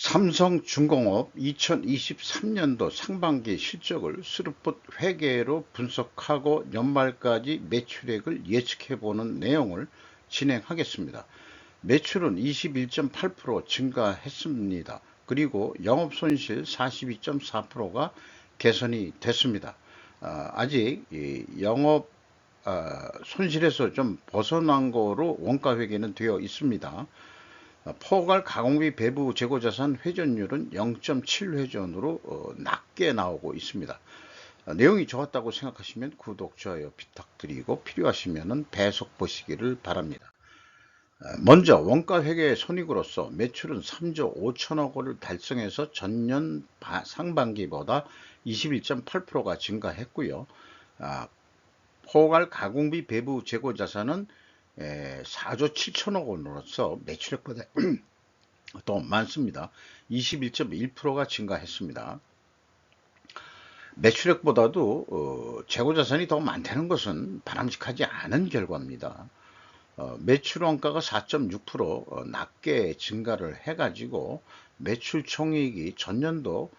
삼성중공업 2023년도 상반기 실적을 스루풋 회계로 분석하고 연말까지 매출액을 예측해보는 내용을 진행하겠습니다. 매출은 21.8% 증가했습니다. 그리고 영업손실 42.4%가 개선이 됐습니다. 아직 영업 손실에서 좀 벗어난 거로 원가회계는 되어 있습니다. 포괄 가공비 배부 재고자산 회전율은 0.7회전으로 낮게 나오고 있습니다. 내용이 좋았다고 생각하시면 구독, 좋아요 부탁드리고 필요하시면 배속 보시기를 바랍니다. 먼저 원가회계 손익으로서 매출은 3조 5천억 원을 달성해서 전년 상반기보다 21.8%가 증가했고요. 포괄 가공비 배부 재고자산은 4조 7천억 원으로서 매출액보다 더 많습니다. 21.1%가 증가했습니다. 매출액보다도 재고자산이 더 많다는 것은 바람직하지 않은 결과입니다. 매출 원가가 4.6% 낮게 증가를 해가지고 매출 총이익이 전년도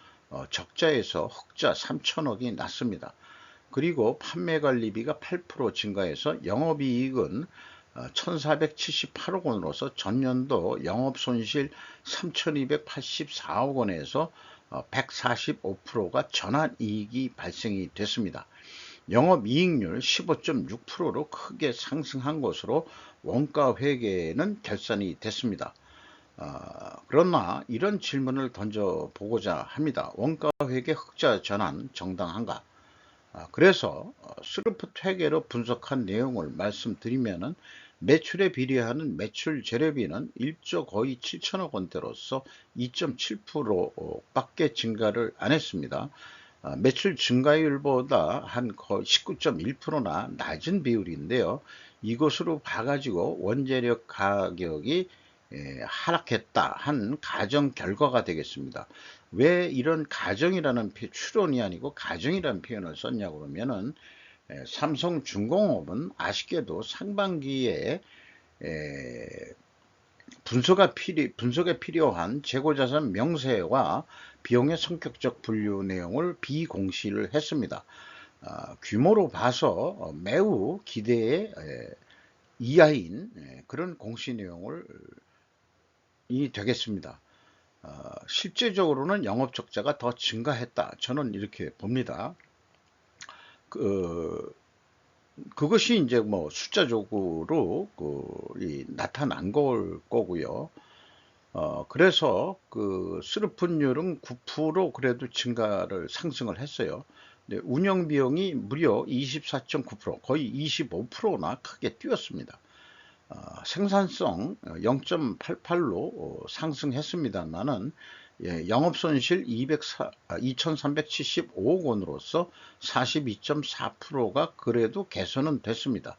적자에서 흑자 3천억이 났습니다. 그리고 판매관리비가 8% 증가해서 영업이익은 1478억 원으로서 전년도 영업손실 3284억 원에서 145%가 전환이익이 발생이 됐습니다. 영업이익률 15.6%로 크게 상승한 것으로 원가회계는 결산이 됐습니다. 그러나 이런 질문을 던져보고자 합니다. 원가회계 흑자 전환 정당한가? 그래서 스루풋 회계로 분석한 내용을 말씀드리면은 매출에 비례하는 매출 재료비는 1조 거의 7천억 원대로서 2.7% 밖에 증가를 안 했습니다. 매출 증가율보다 한 거의 19.1%나 낮은 비율인데요. 이것으로 봐가지고 원재료 가격이 하락했다 한 가정 결과가 되겠습니다. 왜 이런 가정이라는 추론이 아니고 가정이라는 표현을 썼냐고 그러면은 삼성중공업은 아쉽게도 상반기에 분석에 필요한 재고자산 명세와 비용의 성격적 분류 내용을 비공시를 했습니다. 규모로 봐서 매우 기대에 이하인 그런 공시 내용을 되겠습니다. 실제적으로는 영업 적자가 더 증가했다. 저는 이렇게 봅니다. 그것이 이제 뭐 숫자적으로 나타난 걸 거고요. 그래서 그 스루풋율은 9% 그래도 상승을 했어요. 운영 비용이 무려 24.9% 거의 25%나 크게 뛰었습니다. 생산성 0.88로 상승했습니다만은 영업손실 2375억 원으로서 42.4%가 그래도 개선은 됐습니다.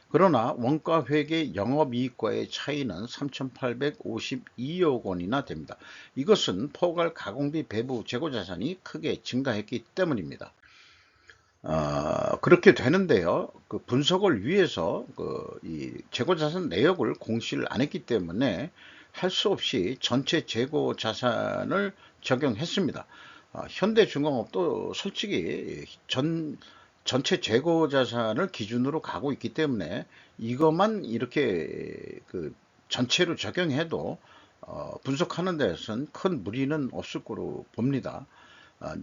그러나 원가회계 영업이익과의 차이는 3,852억 원이나 됩니다. 이것은 포괄 가공비 배부 재고자산이 크게 증가했기 때문입니다. 그렇게 되는데요. 그 분석을 위해서 이 재고자산 내역을 공시를 안 했기 때문에 할 수 없이 전체 재고자산을 적용했습니다. 현대중공업도 솔직히 전체 재고자산을 기준으로 가고 있기 때문에 이것만 이렇게 그 전체로 적용해도 분석하는 데서는 큰 무리는 없을 거로 봅니다.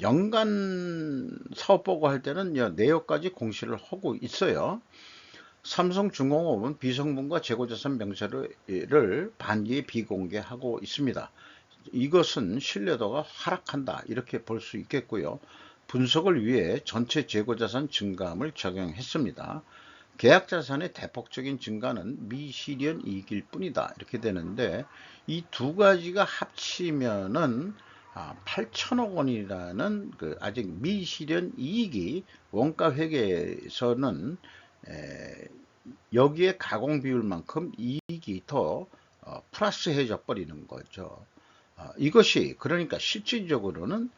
연간 사업보고 할 때는 내역까지 공시를 하고 있어요. 삼성중공업은 비성분과 재고자산 명세를 반기에 비공개하고 있습니다. 이것은 신뢰도가 하락한다 이렇게 볼 수 있겠고요. 분석을 위해 전체 재고자산 증감을 적용했습니다. 계약자산의 대폭적인 증가는 미실현 이익일 뿐이다 이렇게 되는데 이 두 가지가 합치면은 8천억 원이라는 그 아직 미실현 이익이 원가 회계에서는 여기에 가공 비율만큼 이익이 더 플러스해져 버리는 거죠. 이것이 그러니까 실질적으로는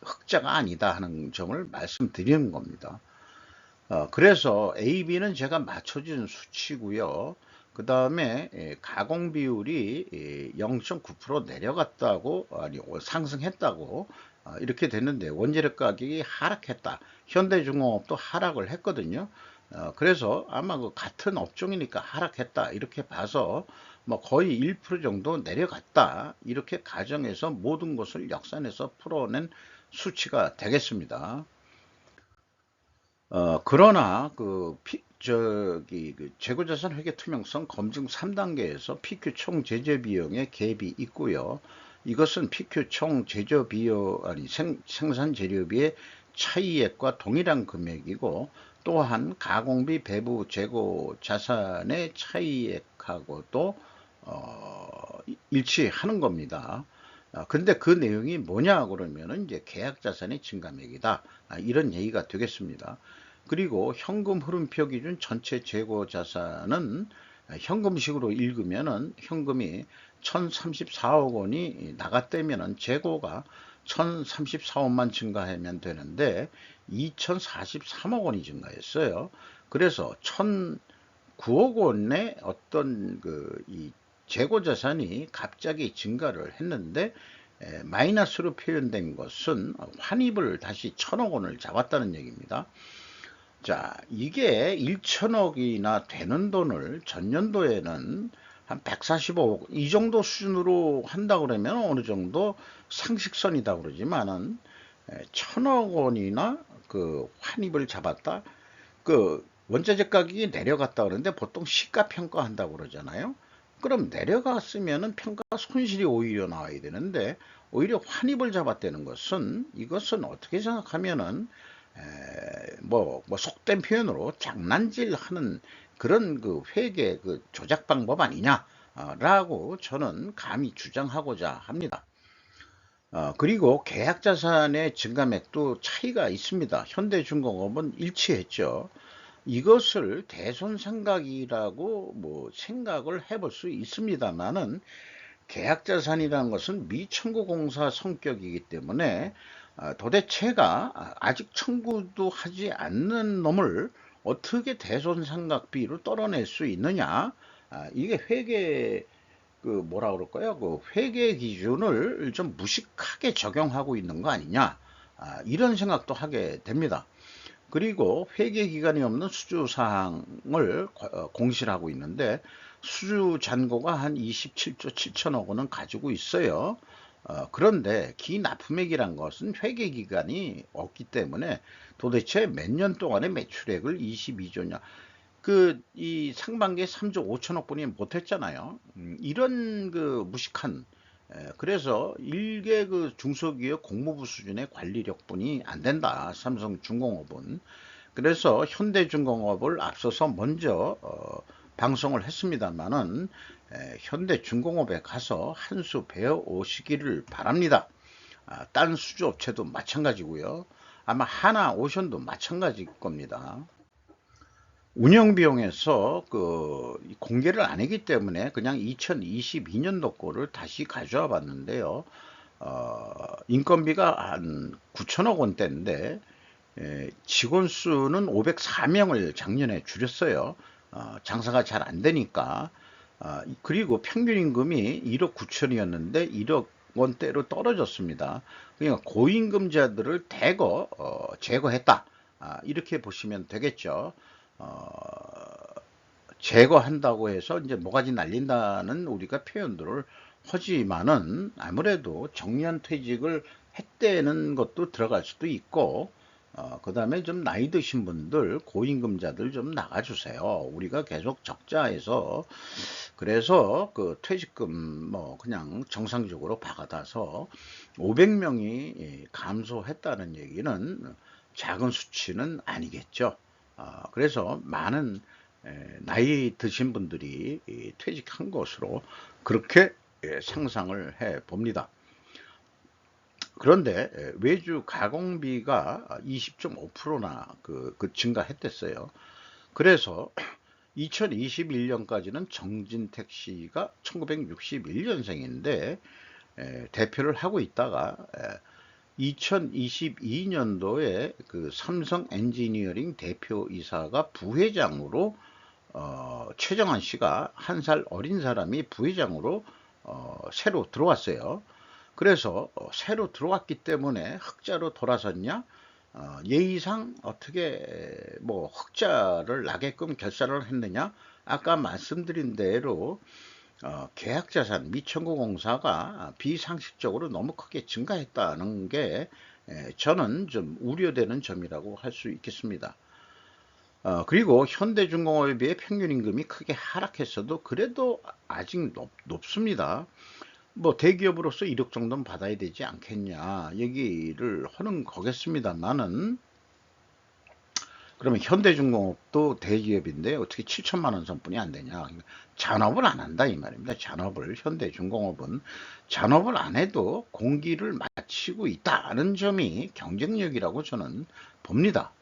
흑자가 아니다 하는 점을 말씀드리는 겁니다. 그래서 AB는 제가 맞춰준 수치고요. 그 다음에 가공 비율이 0.9% 내려갔다고, 아니 상승했다고 이렇게 됐는데, 원재료 가격이 하락했다. 현대중공업도 하락을 했거든요. 그래서 아마 그 같은 업종이니까 하락했다 이렇게 봐서 뭐 거의 1% 정도 내려갔다 이렇게 가정해서 모든 것을 역산해서 풀어낸 수치가 되겠습니다. 그러나 그 재고자산 회계 투명성 검증 3단계에서 PQ 총 제조 비용의 갭이 있고요. 이것은 PQ 총 제조 비용 아니 생산 재료비의 차이액과 동일한 금액이고, 또한 가공비 배부 재고 자산의 차이액하고도 일치하는 겁니다. 근데 그 내용이 뭐냐 그러면은 이제 계약 자산의 증감액이다. 이런 얘기가 되겠습니다. 그리고 현금 흐름표 기준 전체 재고 자산은 현금식으로 읽으면은 현금이 1034억 원이 나갔다면은 재고가 1034억만 증가하면 되는데 2043억 원이 증가했어요. 그래서 1009억 원의 어떤 이 재고 자산이 갑자기 증가를 했는데, 마이너스로 표현된 것은 환입을 다시 1000억 원을 잡았다는 얘기입니다. 자, 이게 1천억이나 되는 돈을 전년도에는 한 145억 이 정도 수준으로 한다 그러면 어느 정도 상식선이다 그러지만은 1000억 원이나 그 환입을 잡았다. 그 원자재 가격이 내려갔다 그러는데 보통 시가 평가한다고 그러잖아요. 그럼 내려갔으면은 평가 손실이 오히려 나와야 되는데 오히려 환입을 잡았다는 것은, 이것은 어떻게 생각하면은 뭐 속된 표현으로 장난질하는 그런 그 회계 그 조작 방법 아니냐라고 저는 감히 주장하고자 합니다. 그리고 계약자산의 증감액도 차이가 있습니다. 현대중공업은 일치했죠. 이것을 대손상각이라고 뭐 생각을 해볼 수 있습니다만은, 계약자산이라는 것은 미청구공사 성격이기 때문에 도대체가 아직 청구도 하지 않는 놈을 어떻게 대손상각비로 떨어낼 수 있느냐. 이게 회계 그 뭐라 그럴까요? 그 회계 기준을 좀 무식하게 적용하고 있는 거 아니냐. 이런 생각도 하게 됩니다. 그리고 회계 기간이 없는 수주 사항을 공시하고 있는데, 수주 잔고가 한 27조 7천억 원은 가지고 있어요. 그런데 기납품액이란 것은 회계 기간이 없기 때문에 도대체 몇 년 동안의 매출액을 22조냐, 이 상반기에 3조 5천억 분이 못했잖아요. 이런 그 무식한, 그래서 일개 그 중소기업 공무부 수준의 관리력뿐이 안 된다. 삼성중공업은. 그래서 현대중공업을 앞서서 먼저 방송을 했습니다만은, 현대중공업에 가서 한 수 배워 오시기를 바랍니다. 딴 수주업체도 마찬가지고요. 아마 하나오션도 마찬가지일 겁니다. 운영 비용에서 공개를 안 했기 때문에 그냥 2022년도 거를 다시 가져와 봤는데요. 인건비가 한 9천억 원대인데 직원 수는 504명을 작년에 줄였어요. 장사가 잘 안 되니까. 그리고 평균 임금이 1억 9천이었는데 1억 원대로 떨어졌습니다. 그러니까 고임금자들을 대거 제거했다. 이렇게 보시면 되겠죠. 제거한다고 해서 이제 모가지 날린다는 우리가 표현들을 하지만은, 아무래도 정년퇴직을 했다는 것도 들어갈 수도 있고, 그 다음에 좀 나이 드신 분들, 고임금자들 좀 나가주세요. 우리가 계속 적자해서, 그래서 그 퇴직금 뭐 그냥 정상적으로 받아서 500명이 감소했다는 얘기는 작은 수치는 아니겠죠. 그래서 많은 나이 드신 분들이 퇴직한 것으로 그렇게 상상을 해 봅니다. 그런데 외주 가공비가 20.5%나 증가했댔어요. 그래서 2021년까지는 정진택 씨가 1961년생인데 대표를 하고 있다가 2022년도에 그 삼성 엔지니어링 대표이사가 부회장으로 최정한 씨가 1살 어린 사람이 부회장으로 새로 들어왔어요. 그래서 새로 들어왔기 때문에 흑자로 돌아섰냐? 예의상 어떻게 뭐 흑자를 나게끔 결산을 했느냐? 아까 말씀드린 대로 계약자산 미천구공사가 비상식적으로 너무 크게 증가했다는 게 저는 좀 우려되는 점이라고 할 수 있겠습니다. 그리고 현대중공업에 비해 평균 임금이 크게 하락했어도 그래도 아직 높습니다. 뭐 대기업으로서 1억 정도는 받아야 되지 않겠냐 얘기를 하는 거겠습니다만은, 그러면 현대중공업도 대기업인데 어떻게 7천만 원 선뿐이 안 되냐? 잔업을 안 한다 이 말입니다. 잔업을, 현대중공업은 잔업을 안 해도 공기를 마치고 있다는 점이 경쟁력이라고 저는 봅니다.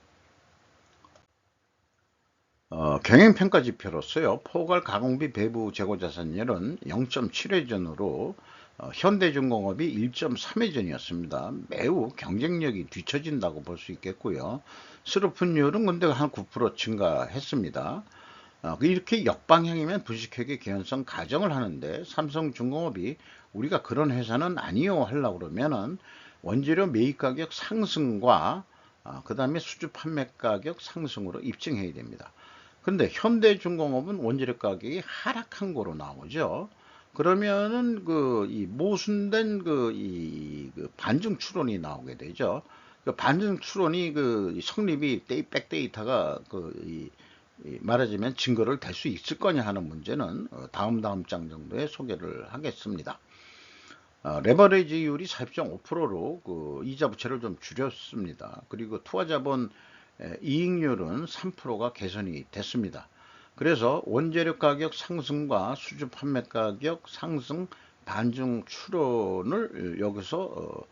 경영평가지표로서요, 포괄 가공비 배부 재고자산율은 0.7회전으로 현대중공업이 1.3회전이었습니다. 매우 경쟁력이 뒤처진다고 볼 수 있겠고요. 스루픈율은 근데 한 9% 증가했습니다. 이렇게 역방향이면 부식회계 개연성 가정을 하는데, 삼성중공업이 우리가 그런 회사는 아니요 하려고 그러면은 원재료 매입 가격 상승과 그 다음에 수주 판매 가격 상승으로 입증해야 됩니다. 그런데 현대중공업은 원재료 가격이 하락한 거로 나오죠. 그러면은 이 모순된 그 반증 추론이 나오게 되죠. 그 반증 추론이 성립이 백데이터가 말하자면 증거를 댈 수 있을 거냐 하는 문제는 다음 장 정도에 소개를 하겠습니다. 레버리지율이 40.5%로 이자 부채를 좀 줄였습니다. 그리고 투하자본 이익률은 3%가 개선이 됐습니다. 그래서 원재료 가격 상승과 수주 판매 가격 상승 반중 추론을 여기서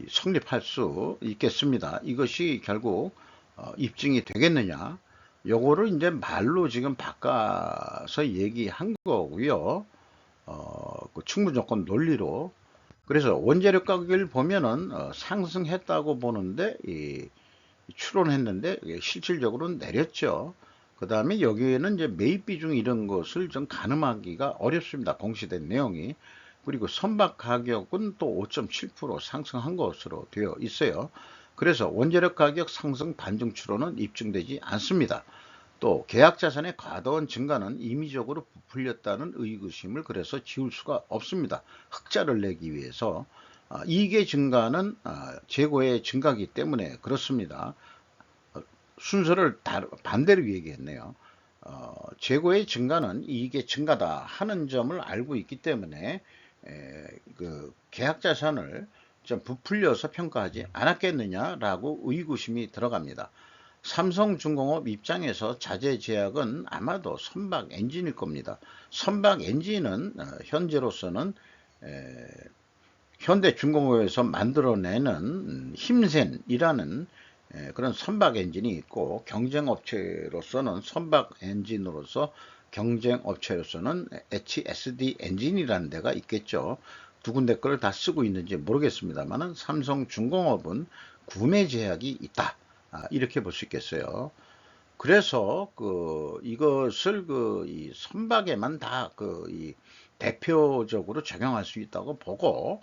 성립할 수 있겠습니다. 이것이 결국 입증이 되겠느냐? 요거를 이제 말로 지금 바꿔서 얘기한 거고요. 충분 조건 논리로. 그래서 원재료 가격을 보면은 상승했다고 보는데 추론했는데 실질적으로는 내렸죠. 그 다음에 여기에는 이제 매입 비중 이런 것을 좀 가늠하기가 어렵습니다. 공시된 내용이. 그리고 선박 가격은 또 5.7% 상승한 것으로 되어 있어요. 그래서 원재료 가격 상승 반등 추론은 입증되지 않습니다. 또 계약자산의 과도한 증가는 임의적으로 부풀렸다는 의구심을 그래서 지울 수가 없습니다. 흑자를 내기 위해서. 이익의 증가는 재고의 증가이기 때문에 그렇습니다. 순서를 반대로 얘기했네요. 재고의 증가는 이익의 증가다 하는 점을 알고 있기 때문에 계약자산을 좀 부풀려서 평가하지 않았겠느냐라고 의구심이 들어갑니다. 삼성중공업 입장에서 자재 제약은 아마도 선박 엔진일 겁니다. 선박 엔진은 현재로서는 현대중공업에서 만들어내는 힘센이라는 그런 선박 엔진이 있고, 경쟁업체로서는 선박 엔진으로서 경쟁업체로서는 HSD 엔진이라는 데가 있겠죠. 두 군데 걸 다 쓰고 있는지 모르겠습니다만 삼성중공업은 구매 제약이 있다, 이렇게 볼 수 있겠어요. 그래서 이것을 이 선박에만 다 대표적으로 적용할 수 있다고 보고,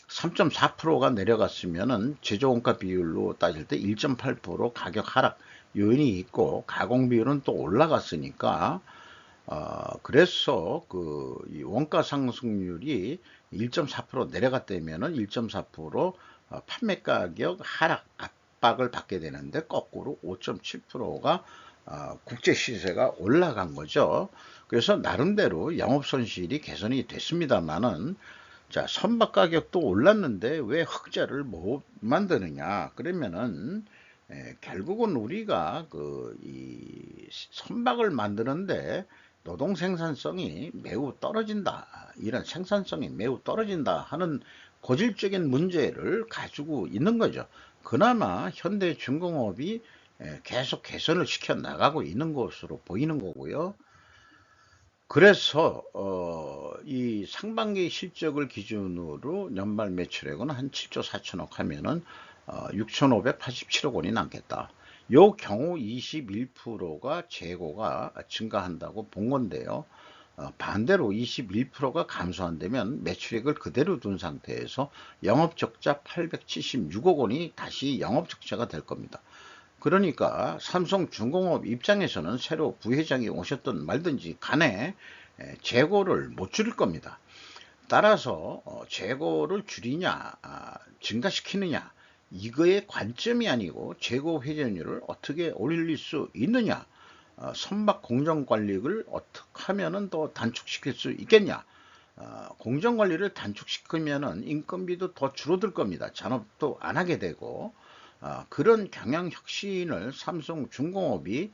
3.4%가 내려갔으면은 제조원가 비율로 따질 때 1.8% 가격 하락 요인이 있고, 가공 비율은 또 올라갔으니까 그래서 이 원가 상승률이 1.4% 내려갔다면은 1.4% 판매 가격 하락 압박을 받게 되는데, 거꾸로 5.7%가 국제 시세가 올라간 거죠. 그래서 나름대로 영업 손실이 개선이 됐습니다만은, 자, 선박 가격도 올랐는데 왜 흑자를 못 만드느냐? 그러면은 결국은 우리가 이 선박을 만드는데 노동 생산성이 매우 떨어진다, 이런 생산성이 매우 떨어진다 하는 고질적인 문제를 가지고 있는 거죠. 그나마 현대중공업이 계속 개선을 시켜 나가고 있는 것으로 보이는 거고요. 그래서 이 상반기 실적을 기준으로 연말 매출액은 한 7조 4천억 하면은 6,587억 원이 남겠다. 요 경우 21%가 재고가 증가한다고 본 건데요. 반대로 21%가 감소한다면 매출액을 그대로 둔 상태에서 영업적자 876억 원이 다시 영업적자가 될 겁니다. 그러니까 삼성중공업 입장에서는 새로 부회장이 오셨든 말든지 간에 재고를 못 줄일 겁니다. 따라서 재고를 줄이냐 증가시키느냐 이거의 관점이 아니고 재고 회전율을 어떻게 올릴 수 있느냐, 선박 공정관리를 어떻게 하면 더 단축시킬 수 있겠냐. 공정관리를 단축시키면 인건비도 더 줄어들 겁니다. 잔업도 안 하게 되고, 그런 경영 혁신을 삼성중공업이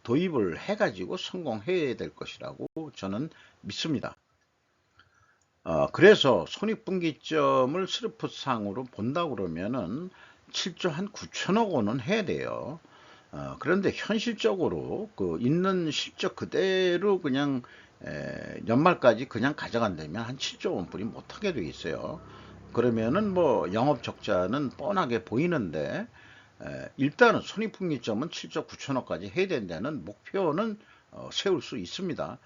도입을 해가지고 성공해야 될 것이라고 저는 믿습니다. 그래서 손익분기점을 스르프상으로 본다 그러면은 7조 한 9천억 원은 해야 돼요. 그런데 현실적으로 그 있는 실적 그대로 그냥 연말까지 그냥 가져간다면 한 7조 원뿐이 못하게 돼 있어요. 그러면은 뭐 영업 적자는 뻔하게 보이는데 일단은 손익분기점은 7조 9천억까지 해야 된다는 목표는 세울 수 있습니다.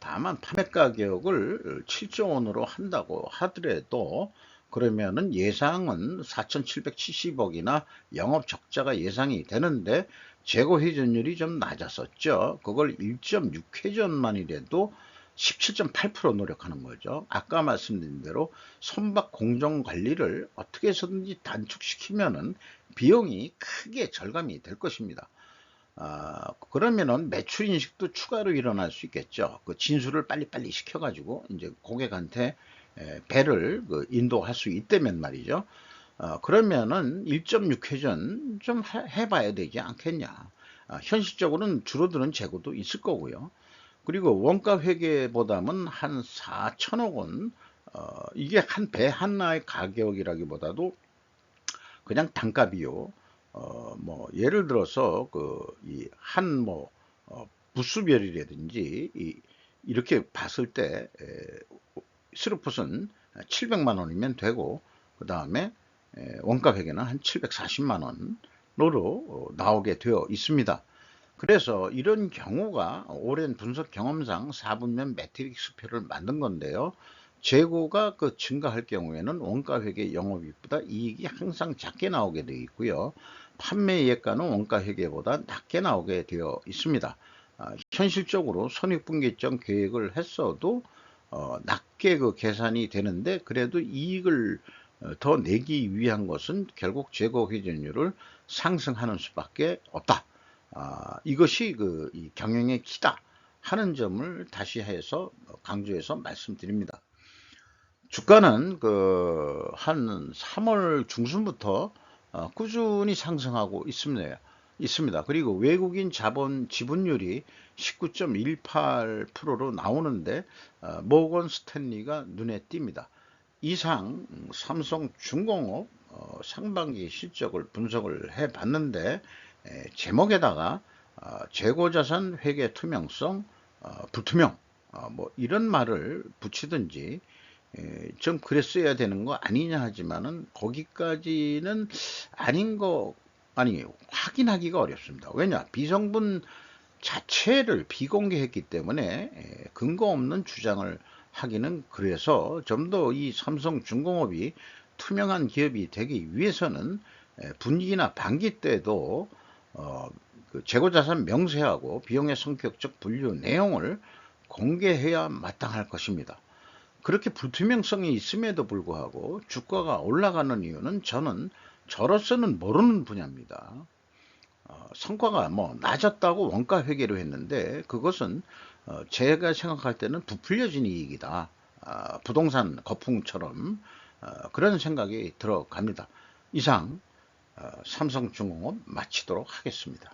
다만 판매 가격을 7조 원으로 한다고 하더라도 그러면은 예상은 4,770억이나 영업 적자가 예상이 되는데 재고 회전율이 좀 낮았었죠. 그걸 1.6회전만이라도 17.8% 노력하는 거죠. 아까 말씀드린 대로 선박 공정 관리를 어떻게 해서든지 단축시키면은 비용이 크게 절감이 될 것입니다. 그러면은 매출 인식도 추가로 일어날 수 있겠죠. 그 진수를 빨리빨리 시켜가지고 이제 고객한테 배를 그 인도할 수 있다면 말이죠. 그러면은 1.6회전 좀 해봐야 되지 않겠냐. 현실적으로는 줄어드는 재고도 있을 거고요. 그리고 원가 회계보다는 한 4천억 원, 이게 한 배 하나의 가격이라기보다도 그냥 단가비요. 뭐 예를 들어서 그 이 한 뭐 부수별이라든지 이렇게 봤을 때 스루풋은 700만 원이면 되고 그 다음에 원가 회계는 한 740만 원으로 나오게 되어 있습니다. 그래서 이런 경우가 오랜 분석 경험상 4분면 매트릭스표를 만든 건데요. 재고가 그 증가할 경우에는 원가 회계 영업이익보다 이익이 항상 작게 나오게 되어 있고요. 판매 예가는 원가 회계보다 낮게 나오게 되어 있습니다. 현실적으로 손익분기점 계획을 했어도 낮게 그 계산이 되는데 그래도 이익을 더 내기 위한 것은 결국 재고 회전율을 상승하는 수밖에 없다. 이것이 이 경영의 키다 하는 점을 다시 해서 강조해서 말씀드립니다. 주가는 한 3월 중순부터 꾸준히 상승하고 있습니다. 그리고 외국인 자본 지분율이 19.18%로 나오는데 모건 스탠리가 눈에 띕니다. 이상 삼성중공업 상반기 실적을 분석을 해 봤는데 제목에다가 재고자산 회계 투명성, 불투명 뭐 이런 말을 붙이든지 좀 그랬어야 되는 거 아니냐 하지만은 거기까지는 아닌 거 아니 확인하기가 어렵습니다. 왜냐 비성분 자체를 비공개했기 때문에 근거 없는 주장을 하기는 그래서 좀 더 이 삼성중공업이 투명한 기업이 되기 위해서는 분기나 반기 때도 그 재고자산 명세하고 비용의 성격적 분류 내용을 공개해야 마땅할 것입니다. 그렇게 불투명성이 있음에도 불구하고 주가가 올라가는 이유는 저는 저로서는 모르는 분야입니다. 성과가 뭐 낮았다고 원가 회계로 했는데 그것은 제가 생각할 때는 부풀려진 이익이다. 부동산 거품처럼 그런 생각이 들어갑니다. 이상 삼성중공업 마치도록 하겠습니다.